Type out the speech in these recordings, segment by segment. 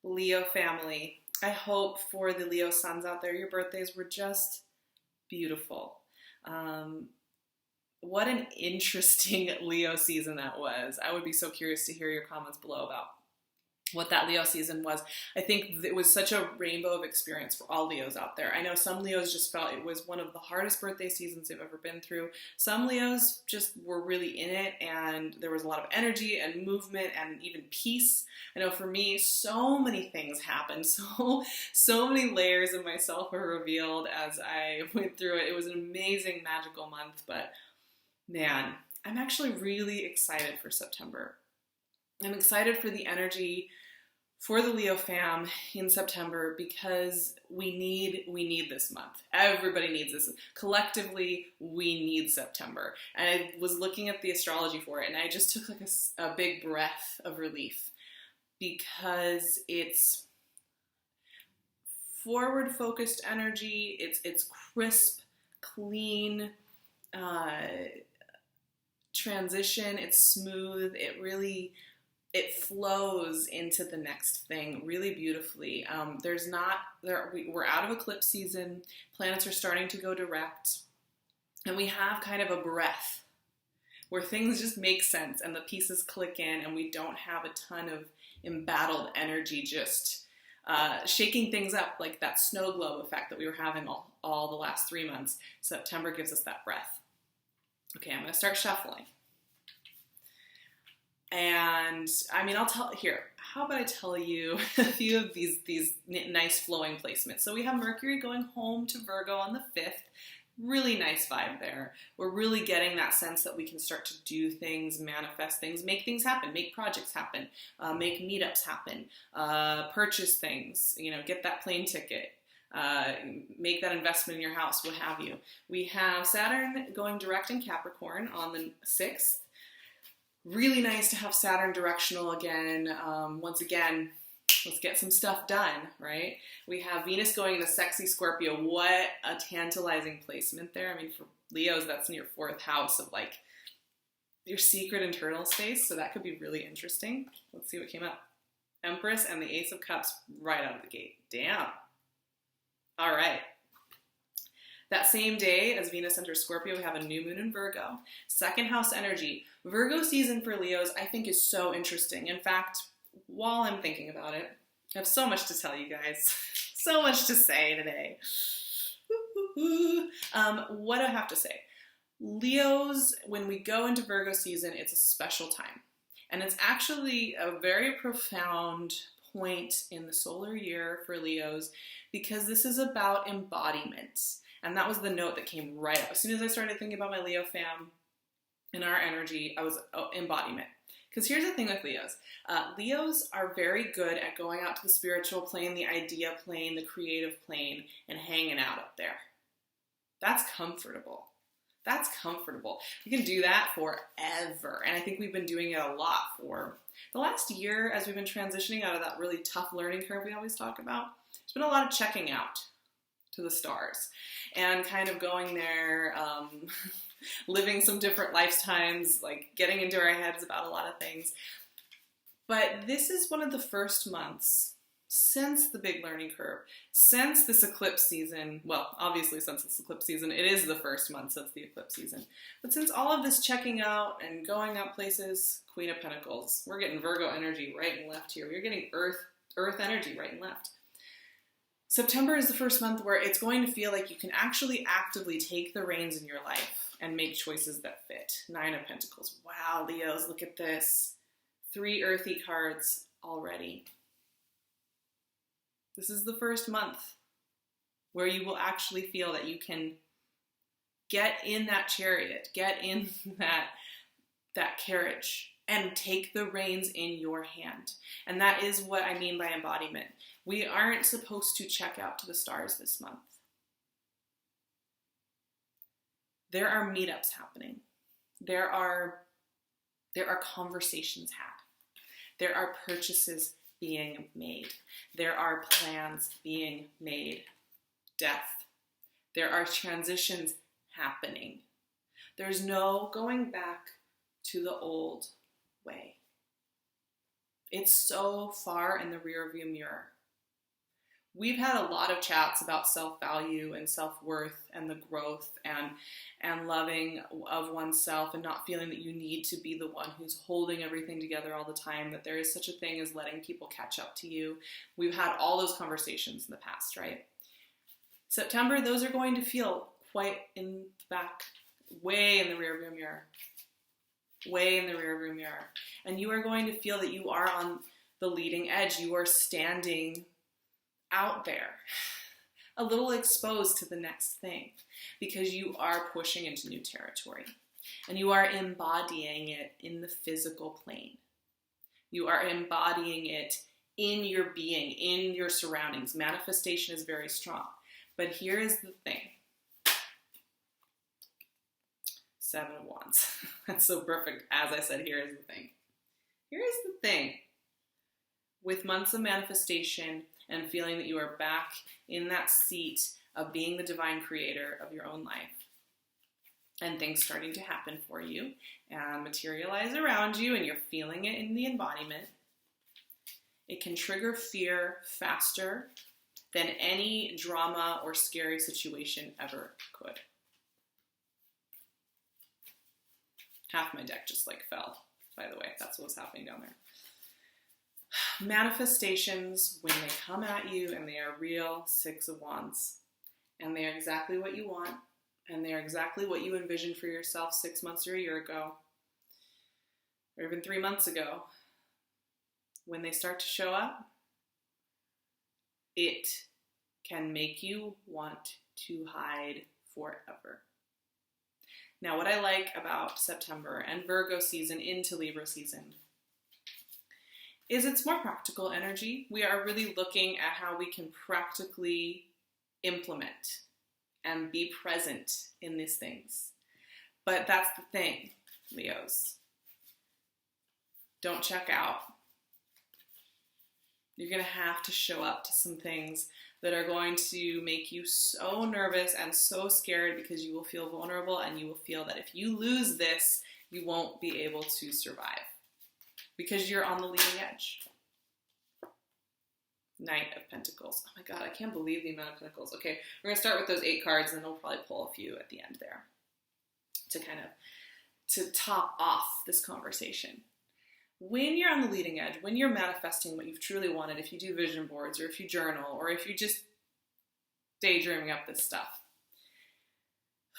Leo family. I hope for the Leo suns out there, your birthdays were just beautiful. Um, what an interesting Leo season that was. I would be so curious to hear your comments below about what that Leo season was. I think it was such a rainbow of experience for all Leos out there. I know some Leos just felt it was one of the hardest birthday seasons they've ever been through. Some Leos just were really in it, and there was a lot of energy and movement and even peace. I know for me, so many things happened. So many layers of myself were revealed as I went through it. It was an amazing, magical month, but man, I'm actually really excited for September. I'm excited for the energy for the Leo fam in September because we need this month. Everybody needs this. Collectively, we need September. And I was looking at the astrology for it, and I just took like a big breath of relief because it's forward-focused energy. It's crisp, clean, transition. It's smooth. It flows into the next thing really beautifully. We're out of eclipse season. Planets are starting to go direct. And we have kind of a breath where things just make sense and the pieces click in and we don't have a ton of embattled energy just shaking things up like that snow globe effect that we were having all the last 3 months. September gives us that breath. Okay, I'm going to start shuffling. And I mean, how about I tell you a few of these nice flowing placements. So we have Mercury going home to Virgo on the 5th. Really nice vibe there. We're really getting that sense that we can start to do things, manifest things, make things happen, make projects happen, make meetups happen, purchase things, get that plane ticket, make that investment in your house, what have you. We have Saturn going direct in Capricorn on the 6th. Really nice to have Saturn directional again. Once again, let's get some stuff done, right? We have Venus going into sexy Scorpio. What a tantalizing placement there. I mean, for Leos, that's in your 4th house of like your secret internal space. So that could be really interesting. Let's see what came up. Empress and the Ace of Cups right out of the gate. Damn. All right. That same day as Venus enters Scorpio, we have a new moon in Virgo. 2nd house energy. Virgo season for Leos, I think, is so interesting. In fact, while I'm thinking about it, I have so much to tell you guys. So much to say today. What do I have to say? Leos, when we go into Virgo season, it's a special time. And it's actually a very profound point in the solar year for Leos because this is about embodiment. And that was the note that came right up. As soon as I started thinking about my Leo fam and our energy, I was embodiment. Because here's the thing with Leos. Leos are very good at going out to the spiritual plane, the idea plane, the creative plane, and hanging out up there. That's comfortable. That's comfortable. We can do that forever. And I think we've been doing it a lot for the last year as we've been transitioning out of that really tough learning curve we always talk about. There's been a lot of checking out to the stars and kind of going there, living some different lifetimes, like getting into our heads about a lot of things. But this is one of the first months since the big learning curve, since this eclipse season. Well, obviously since this eclipse season, it is the first month since the eclipse season. But since all of this checking out and going out places, Queen of Pentacles, we're getting Virgo energy right and left here. We're getting Earth energy right and left. September is the first month where it's going to feel like you can actually actively take the reins in your life and make choices that fit. 9 of Pentacles. Wow, Leos, look at this. 3 earthy cards already. This is the first month where you will actually feel that you can get in that chariot, get in that carriage, and take the reins in your hand. And that is what I mean by embodiment. We aren't supposed to check out to the stars this month. There are meetups happening. There are conversations had. There are purchases being made. There are plans being made. Death. There are transitions happening. There's no going back to the old way. It's so far in the rearview mirror. We've had a lot of chats about self-value and self-worth and the growth and loving of oneself and not feeling that you need to be the one who's holding everything together all the time, that there is such a thing as letting people catch up to you. We've had all those conversations in the past, right? September, those are going to feel quite in the back, way in the rearview mirror. Way in the rearview mirror. And you are going to feel that you are on the leading edge. You are standing out there, a little exposed to the next thing, because you are pushing into new territory and you are embodying it in the physical plane. You are embodying it in your being, in your surroundings. Manifestation is very strong. But here is the thing. 7 of Wands. That's so perfect. As I said, here is the thing. Here is the thing. With months of manifestation and feeling that you are back in that seat of being the divine creator of your own life, and things starting to happen for you and materialize around you, and you're feeling it in the embodiment, it can trigger fear faster than any drama or scary situation ever could. Half my deck just fell, by the way. That's what was happening down there. Manifestations, when they come at you and they are real, 6 of Wands, and they are exactly what you want, and they are exactly what you envisioned for yourself 6 months or a year ago, or even 3 months ago, when they start to show up, it can make you want to hide forever. Now, what I like about September and Virgo season into Libra season is it's more practical energy. We are really looking at how we can practically implement and be present in these things. But that's the thing, Leos. Don't check out. You're going to have to show up to some things that are going to make you so nervous and so scared, because you will feel vulnerable and you will feel that if you lose this, you won't be able to survive because you're on the leading edge. Knight of Pentacles. Oh my God, I can't believe the amount of Pentacles. Okay, we're going to start with those 8 cards and then we'll probably pull a few at the end there to top off this conversation. When you're on the leading edge, when you're manifesting what you've truly wanted, if you do vision boards or if you journal or if you just daydreaming up this stuff,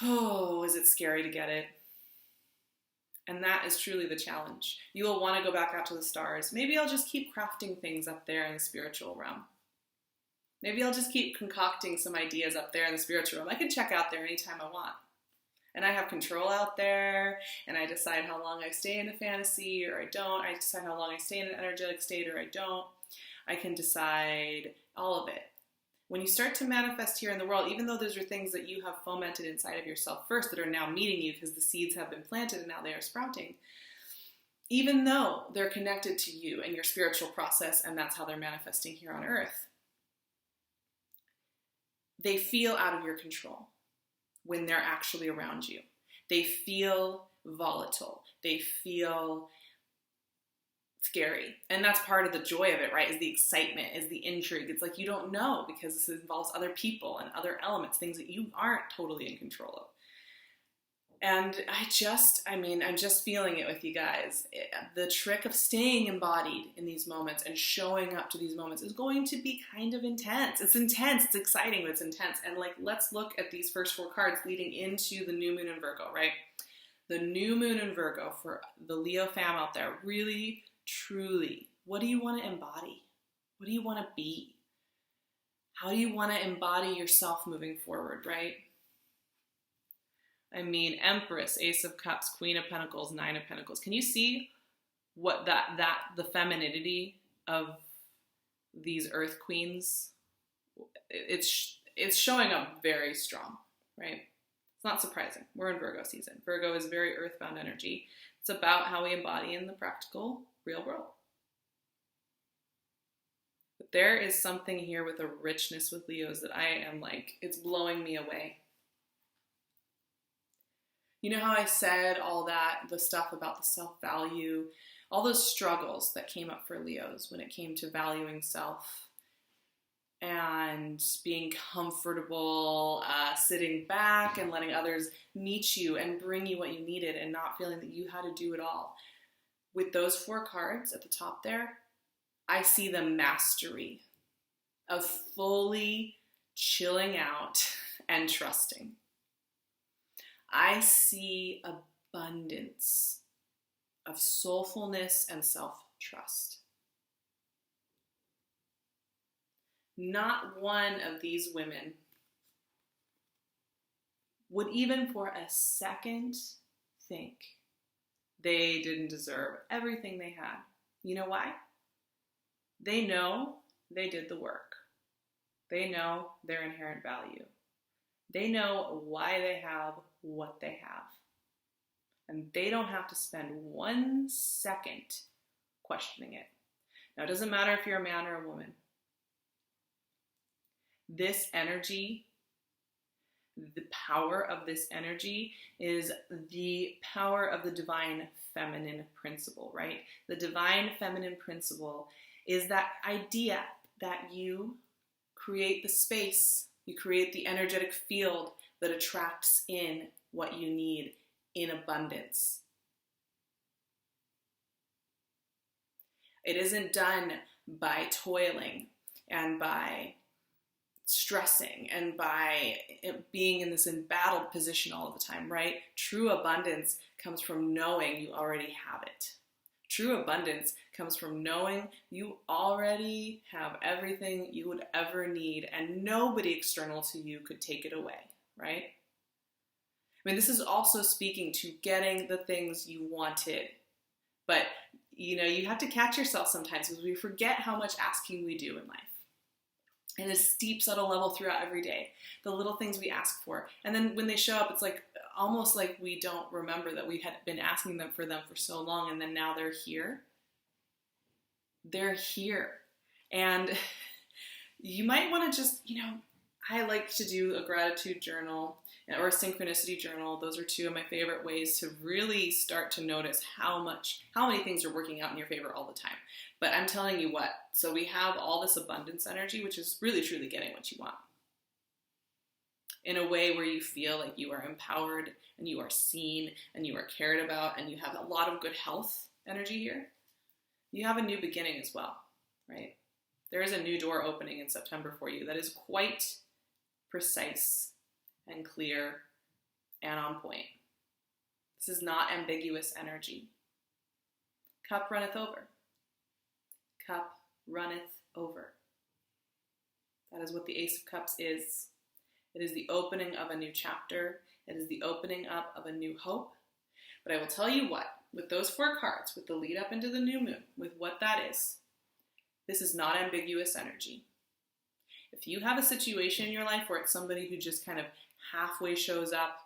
oh, is it scary to get it? And that is truly the challenge. You will want to go back out to the stars. Maybe I'll just keep crafting things up there in the spiritual realm. Maybe I'll just keep concocting some ideas up there in the spiritual realm. I can check out there anytime I want. And I have control out there, and I decide how long I stay in a fantasy or I don't. I decide how long I stay in an energetic state or I don't. I can decide all of it. When you start to manifest here in the world, even though those are things that you have fomented inside of yourself first that are now meeting you because the seeds have been planted and now they are sprouting, even though they're connected to you and your spiritual process and that's how they're manifesting here on earth, they feel out of your control when they're actually around you. They feel volatile. They feel scary. And that's part of the joy of it, right? Is the excitement, is the intrigue. It's like you don't know because this involves other people and other elements, things that you aren't totally in control of. And I'm just feeling it with you guys. The trick of staying embodied in these moments and showing up to these moments is going to be kind of intense. It's intense, it's exciting, but it's intense. And let's look at these first 4 cards leading into the new moon in Virgo, right? The new moon in Virgo for the Leo fam out there, really, truly, what do you want to embody? What do you want to be? How do you want to embody yourself moving forward, right? Empress, Ace of Cups, Queen of Pentacles, 9 of Pentacles. Can you see what the femininity of these Earth Queens? It's showing up very strong, right? It's not surprising. We're in Virgo season. Virgo is very earthbound energy. It's about how we embody in the practical, real world. But there is something here with a richness with Leos that I am it's blowing me away. You know how I said all that, the stuff about the self-value, all those struggles that came up for Leos when it came to valuing self and being comfortable, sitting back and letting others meet you and bring you what you needed and not feeling that you had to do it all. With those 4 cards at the top there, I see the mastery of fully chilling out and trusting. I see abundance of soulfulness and self-trust. Not one of these women would even for a second think they didn't deserve everything they had. You know why? They know they did the work. They know their inherent value. They know why they have what they have. And they don't have to spend 1 second questioning it. Now, it doesn't matter if you're a man or a woman. This energy, the power of this energy is the power of the divine feminine principle, right? The divine feminine principle is that idea that you create the space, you create the energetic field that attracts in what you need in abundance. It isn't done by toiling and by stressing and by being in this embattled position all the time, right? True abundance comes from knowing you already have it. True abundance comes from knowing you already have everything you would ever need and nobody external to you could take it away, right? I mean, this is also speaking to getting the things you wanted. But, you know, you have to catch yourself sometimes because we forget how much asking we do in life. And a steep, subtle level throughout every day. The little things we ask for. And then when they show up, it's like almost like we don't remember that we had been asking them for so long and then now they're here. They're here. And you might want to just, you know, I like to do a gratitude journal or a synchronicity journal. Those are 2 of my favorite ways to really start to notice how many things are working out in your favor all the time. But I'm telling you what, so we have all this abundance energy, which is really truly getting what you want in a way where you feel like you are empowered and you are seen and you are cared about and you have a lot of good health energy here. You have a new beginning as well, right? There is a new door opening in September for you that is quite precise and clear and on point. This is not ambiguous energy. Cup runneth over. Cup runneth over. That is what the Ace of Cups is. It is the opening of a new chapter. It is the opening up of a new hope. But I will tell you what, with those 4 cards, with the lead up into the new moon, with what that is, this is not ambiguous energy. If you have a situation in your life where it's somebody who just kind of halfway shows up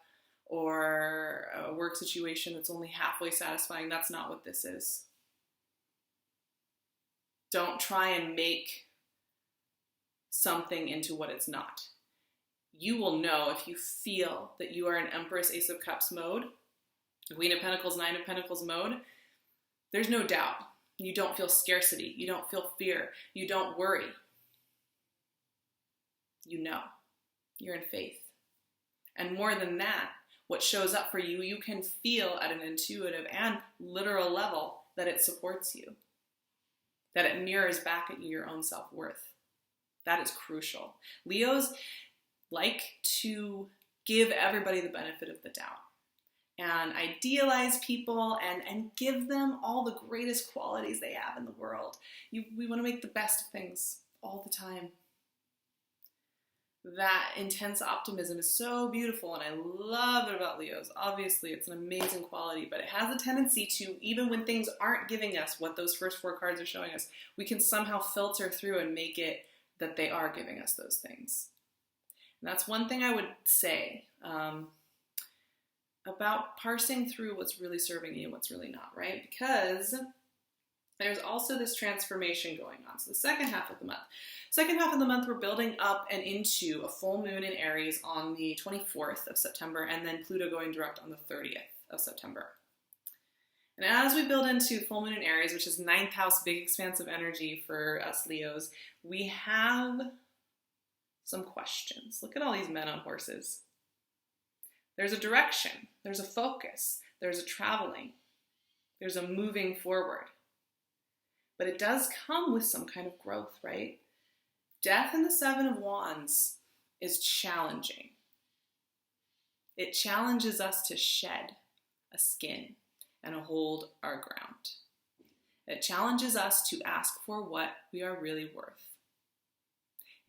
or a work situation that's only halfway satisfying, that's not what this is. Don't try and make something into what it's not. You will know if you feel that you are in Empress Ace of Cups mode, Queen of Pentacles, 9 of Pentacles mode. There's no doubt. You don't feel scarcity. You don't feel fear. You don't worry. You know. You're in faith. And more than that, what shows up for you, you can feel at an intuitive and literal level that it supports you. That it mirrors back at you your own self-worth. That is crucial. Leos like to give everybody the benefit of the doubt and idealize people and give them all the greatest qualities they have in the world. We want to make the best of things all the time. That intense optimism is so beautiful and I love it about Leos. Obviously, it's an amazing quality, but it has a tendency to, even when things aren't giving us what those first 4 cards are showing us, we can somehow filter through and make it that they are giving us those things. And that's one thing I would say about parsing through what's really serving you and what's really not, right? Because there's also this transformation going on. So the second half of the month, we're building up and into a full moon in Aries on the 24th of September, and then Pluto going direct on the 30th of September. And as we build into full moon in Aries, which is ninth house, big expansive energy for us Leos, we have some questions. Look at all these men on horses. There's a direction, there's a focus, there's a traveling, there's a moving forward. But it does come with some kind of growth, right? Death in the Seven of Wands is challenging. It challenges us to shed a skin and hold our ground. It challenges us to ask for what we are really worth.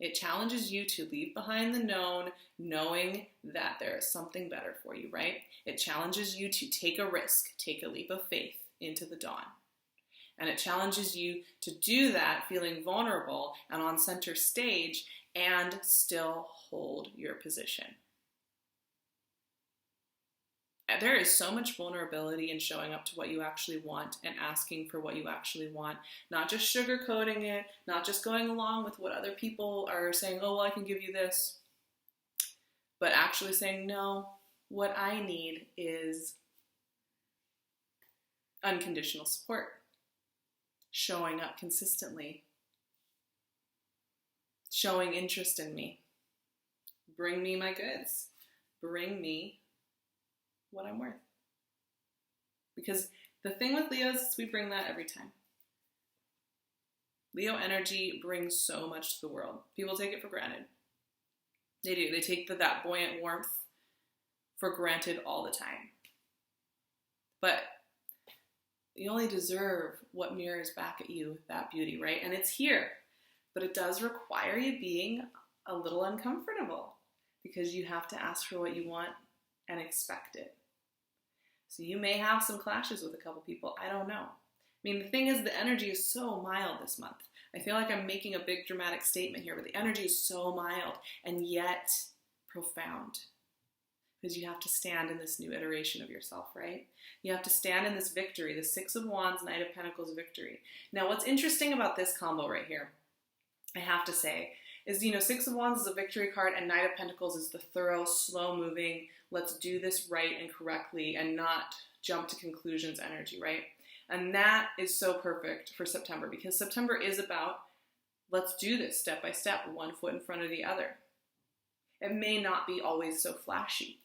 It challenges you to leave behind the known, knowing that there is something better for you, right? It challenges you to take a risk, take a leap of faith into the dawn. And it challenges you to do that feeling vulnerable and on center stage and still hold your position. There is so much vulnerability in showing up to what you actually want and asking for what you actually want, not just sugarcoating it, not just going along with what other people are saying, oh, well, I can give you this, but actually saying, no, what I need is unconditional support, showing up consistently, showing interest in me, bring me my goods, bring me what I'm worth. Because the thing with Leos is we bring that every time. Leo energy brings so much to the world. People take it for granted. They do. They take that buoyant warmth for granted all the time. But you only deserve what mirrors back at you, that beauty, right? And it's here. But it does require you being a little uncomfortable because you have to ask for what you want and expect it. So you may have some clashes with a couple people. I don't know. I mean, the thing is, the energy is so mild this month. I feel like I'm making a big dramatic statement here, but the energy is so mild and yet profound. Because you have to stand in this new iteration of yourself, right? You have to stand in this victory, the Six of Wands, Knight of Pentacles victory. Now, what's interesting about this combo right here, I have to say, is, Six of Wands is a victory card and Knight of Pentacles is the thorough, slow-moving, let's do this right and correctly and not jump to conclusions energy, right? And that is so perfect for September because September is about let's do this step by step, one foot in front of the other. It may not be always so flashy,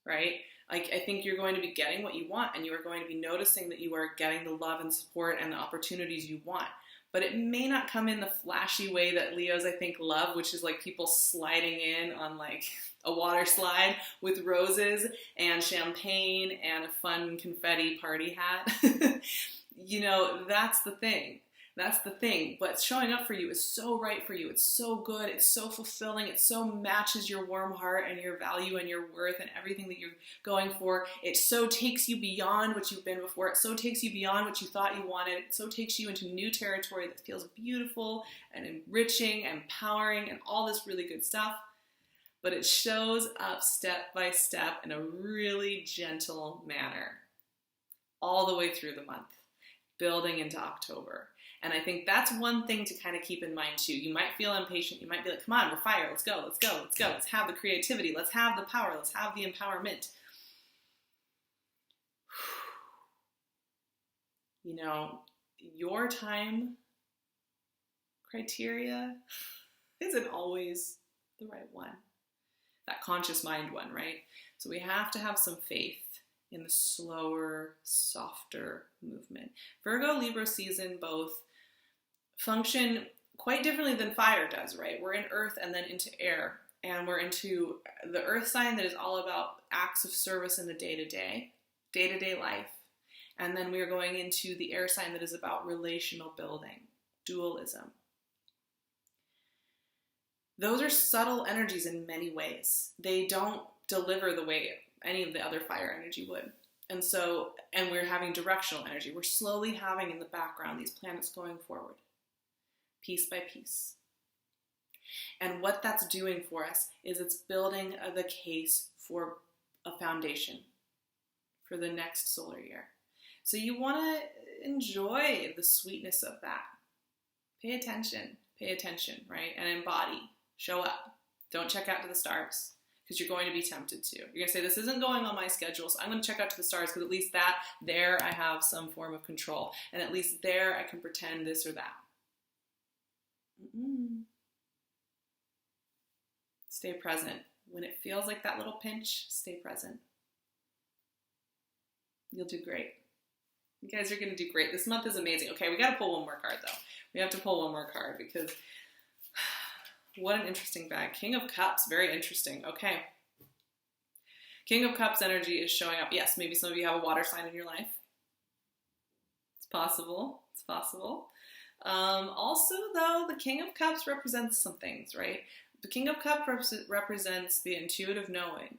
right? Like, I think you're going to be getting what you want and you are going to be noticing that you are getting the love and support and the opportunities you want. But it may not come in the flashy way that Leos, I think, love, which is like people sliding in on like a water slide with roses and champagne and a fun confetti party hat. That's the thing. That's the thing. But showing up for you is so right for you. It's so good. It's so fulfilling. It so matches your warm heart and your value and your worth and everything that you're going for. It so takes you beyond what you've been before. It so takes you beyond what you thought you wanted. It so takes you into new territory that feels beautiful and enriching and empowering and all this really good stuff. But it shows up step by step in a really gentle manner all the way through the month, building into October. And I think that's one thing to kind of keep in mind too. You might feel impatient. You might be like, come on, we're fire. Let's go, let's go, let's go. Let's have the creativity. Let's have the power. Let's have the empowerment. Your time criteria isn't always the right one. That conscious mind one, right? So we have to have some faith in the slower, softer movement. Virgo, Libra season both function quite differently than fire does, right? We're in earth and then into air, and we're into the earth sign that is all about acts of service in the day-to-day life. And then we're going into the air sign that is about relational building, dualism. Those are subtle energies in many ways. They don't deliver the way any of the other fire energy would. And we're having directional energy. We're slowly having in the background these planets going forward, piece by piece. And what that's doing for us is it's building the case for a foundation for the next solar year. So you want to enjoy the sweetness of that. Pay attention, right? And embody, show up. Don't check out to the stars. because you're going to be tempted to. You're going to say, this isn't going on my schedule, so I'm going to check out to the stars because at least there I have some form of control. And at least there I can pretend this or that. Stay present. When it feels like that little pinch, stay present. You'll do great. You guys are going to do great. This month is amazing. Okay, we got to pull one more card though. We have to pull one more card because what an interesting bag. King of Cups, very interesting. Okay. King of Cups energy is showing up. Yes, maybe some of you have a water sign in your life. It's possible. It's possible. Also, though, the King of Cups represents some things, right? The King of Cups represents the intuitive knowing,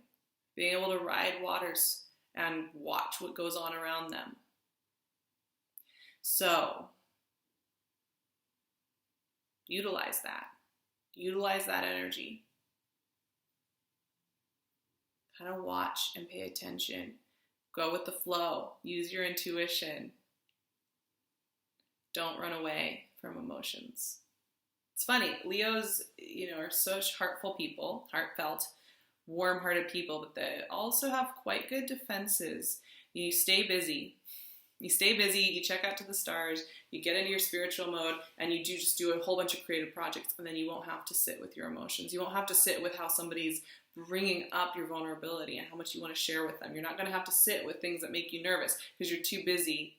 being able to ride waters and watch what goes on around them. So, utilize that. Utilize that energy. Kind of watch and pay attention. Go with the flow. Use your intuition. Don't run away from emotions. It's funny, Leos, are such heartful people, heartfelt, warm-hearted people, but they also have quite good defenses. You stay busy. You stay busy, you check out to the stars, you get into your spiritual mode, and you just do a whole bunch of creative projects, and then you won't have to sit with your emotions. You won't have to sit with how somebody's bringing up your vulnerability and how much you want to share with them. You're not going to have to sit with things that make you nervous because you're too busy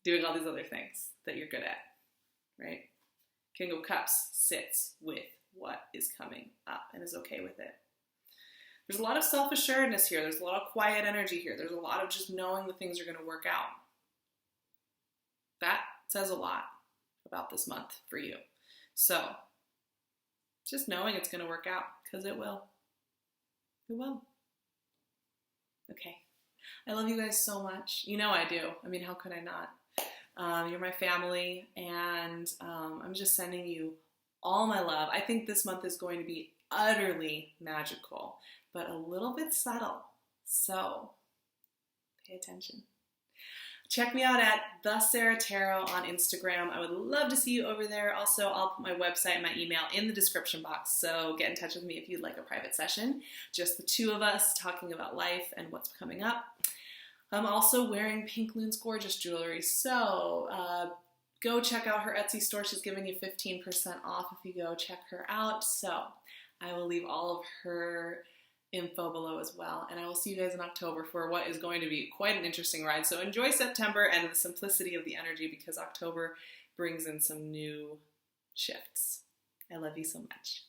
doing all these other things that you're good at, right? King of Cups sits with what is coming up and is okay with it. There's a lot of self-assuredness here. There's a lot of quiet energy here. There's a lot of just knowing that things are going to work out. That says a lot about this month for you. So, just knowing it's going to work out, because it will. It will. Okay. I love you guys so much. You know I do. I mean, how could I not? You're my family, and I'm just sending you all my love. I think this month is going to be utterly magical, but a little bit subtle. So, pay attention. Check me out at the Sarah Tarot on Instagram. I would love to see you over there. Also, I'll put my website and my email in the description box, so get in touch with me if you'd like a private session. Just the two of us talking about life and what's coming up. I'm also wearing PinkLune's gorgeous jewelry, so go check out her Etsy store. She's giving you 15% off if you go check her out. So I will leave all of her info below as well. And I will see you guys in October for what is going to be quite an interesting ride. So enjoy September and the simplicity of the energy, because October brings in some new shifts. I love you so much.